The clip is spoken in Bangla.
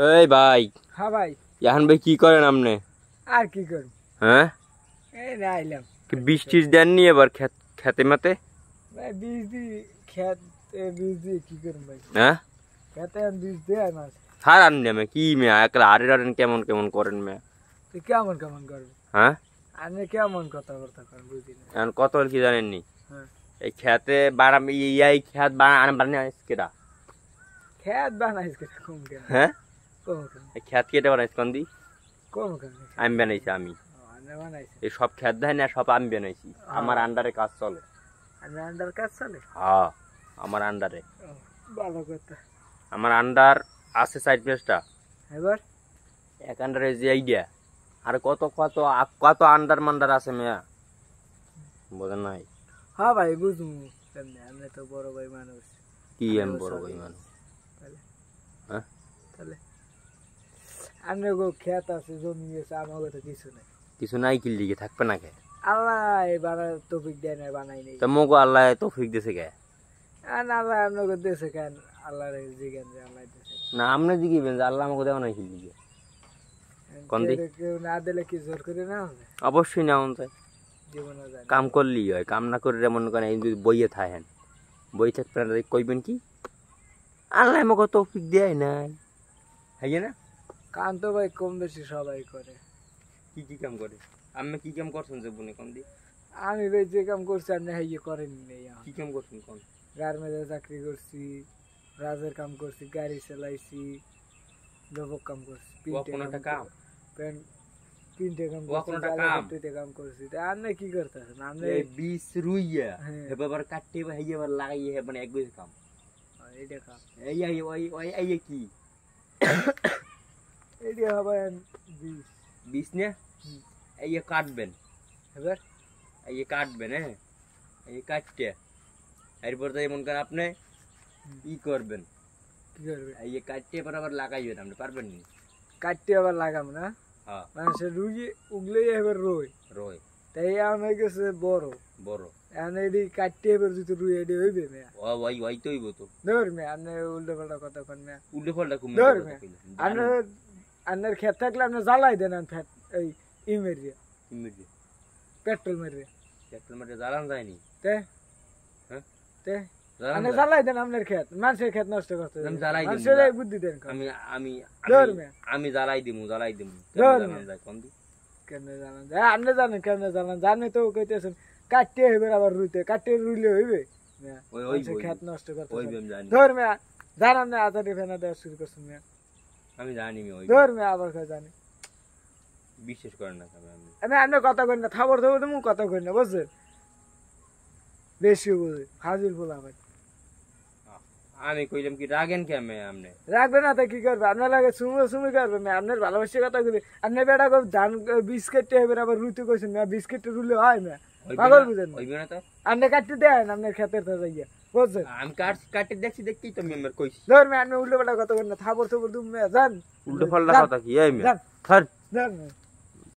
এই ভাই। হ্যাঁ ভাই। এখন ভাই কি করেন আপনি? আর কি করব? হ্যাঁ, এই না আইলাম। কি বীজ টিজ দেননি এবার খেতে মাতে? ভাই বীজ দি খেত বীজ দিয়ে কি করব ভাই? হ্যাঁ, খেতে আমি বীজ দেয় মাস। হার আনলে মে কি মে একলা আড়েন কেমন কেমন করেন মে? তুই কেমন কেমন করবি? হ্যাঁ, আমি কেমন কথাবার্তা কর বুঝি না। এখন কত কি জানেননি? হ্যাঁ, এই খেতে বানাম এই খেত বানাইস কেডা? খেত বানাইস কম কেন? হ্যাঁ, কম কেন? এই খেত কেটে বানাইস কোন দি? কম কেন? আমি বানাইছি আমি। আমি বানাইছি। এই সব খেত দেয় না, সব আমি বানাইছি। আমার আন্ডারে কাজ চলে। আমি আন্ডার কাজ চলে? হ্যাঁ, আমার আন্ডারে। ভালো কথা। আমার আন্ডার আছে 4-5টা। এবার এক আন্ডারে যে আইডিয়া আর কত কত কত আন্ডার মান্ডার আছে মেয়া বোঝেন নাই? হ্যাঁ ভাই বুঝবো কেমনে, আমি তো বড় ভাই মানুষ। কি এম বড় ভাই মানুষ? হ্যাঁ, তাহলে আমরা গো খেত আছে, জমি আছে, আমাকে তো কিছু নাই। কিছু নাই কি লিগে থাকবে না কে? আল্লাহ বানার তৌফিক দেয় না, বানাই নেই। তা মোগো আল্লাহ তৌফিক দিছে কে? আর আল্লাহ আপনাকে দেশে কেন? আল্লাহর জিজ্ঞান যে আল্লাহ দেশে না আপনি জিগিবেন যে আল্লাহ আমাকে দেওয়া নাই কি লিগে? কেউ না দিলে কি জোর করে না হবে? অবশ্যই না চাই, জীবনে যায় কাম করলেই হয়। কাম না করে মনে করেন এই যদি বইয়ে থাকেন, বই থাকবেন কইবেন কি আল্লাহ আমাকে তৌফিক দেয় নাই, হ্যাঁ না? কাম তো ভাই কম বেশি সবাই করে। কি কি কাম করে? আপনি কি কাম করছেন যে বনে কোন দি? আমি ভাই যে কাম করছি আপনি হাইয়ে করেনি নেই। কি কাম করছেন কোন? গার্মেন্টে চাকরি করছি, রাজের কাম করছি, গাড়ি চালাইছি, লোক কাম করছি, কোনটা কাম? তিনটে কাম করছি, কাম করছি। আপনি কি করতেছেন? আপনি বীজ রুইয়া এবার কাটতে এবার লাগাইয়ে মানে এক বছর কাম এইটা কাম এই এই কি এইটা হবে বীজ বীজ না এই কাটবেন এবার এই কাটবেন। হ্যাঁ, এই কাটতে এরপর তো মন করেন আপনি ই করবেন, কি করবে? এই কাটতে এবার আবার লাগাইবেন। আপনি পারবেন নি? কাটতে আবার লাগাম না? হ্যাঁ, মানুষের রুগী উগলে এবার রই রয় তাই এখন হয়ে গেছে বড় বড়। এখন এটি কাটতে এবার যদি রুই এটি হইবে মেয়া ওই তো হইব তো। ধর মেয়া আপনি উল্টো পাল্টা কথা কন মেয়া। উল্টো পাল্টা খুব ধর মেয়া আপনার ক্ষেত থাকলে আপনি জ্বালাই দেন ফ্যাট এই ই মেরিয়ে পেট্রোল মেরিয়ে পেট্রোল মেরে জ্বালান যায়নি তে হ্যাঁ তে আপনি জ্বালাই দেন আপনার ক্ষেত, মানুষের ক্ষেত নষ্ট করতে মানুষের বুদ্ধি দেন। আমি আমি ধর মেয়া আমি জ্বালাই দিমু ধর যায় কোন দি? কেন জানান যায়? আপনি জানেন কেন জানান? জানে তো কইতেছেন কাটতে হইবে আবার রুইতে, কাটতে রুইলে হইবে ক্ষেত নষ্ট করতে। ধর মেয়া জানান না আজাদি ফেনা দেওয়া শুরু করছেন মেয়া। আমি জানি ধর মেয়া আবার জানি বিশ্বাস করেন না আমি আপনার কথা কই না, থাবর থাবর তুমি কথা কই না বুঝছেন? বেশি বুঝে ফাজিল বলা ভাই। আমি কইলাম কি রাগেন কে আমি? আপনি রাখবে না তো কি করবে? আপনার লাগে সুমি করবে মেয়ে, আপনার ভালোবাসার কথা কইবে। আপনি বেটা ধান বিস্কিট হবে আবার রুইতে কইছেন মেয়া, বিস্কিট রুলে হয় মেয়া, পাগল বুঝেন? আপনি কাটতে দেন আপনার ক্ষেতের যাইয়া বুঝছেন? আমি কাটতে দেখছি তো মেম্বার কইছি। ধর মেয়ে আপনি উল্টো পাল্টা কথা কই না, থাবর থাবর তুমি মেয়া জান উল্টো পাল্টা কথা কি এই মেয়া? জান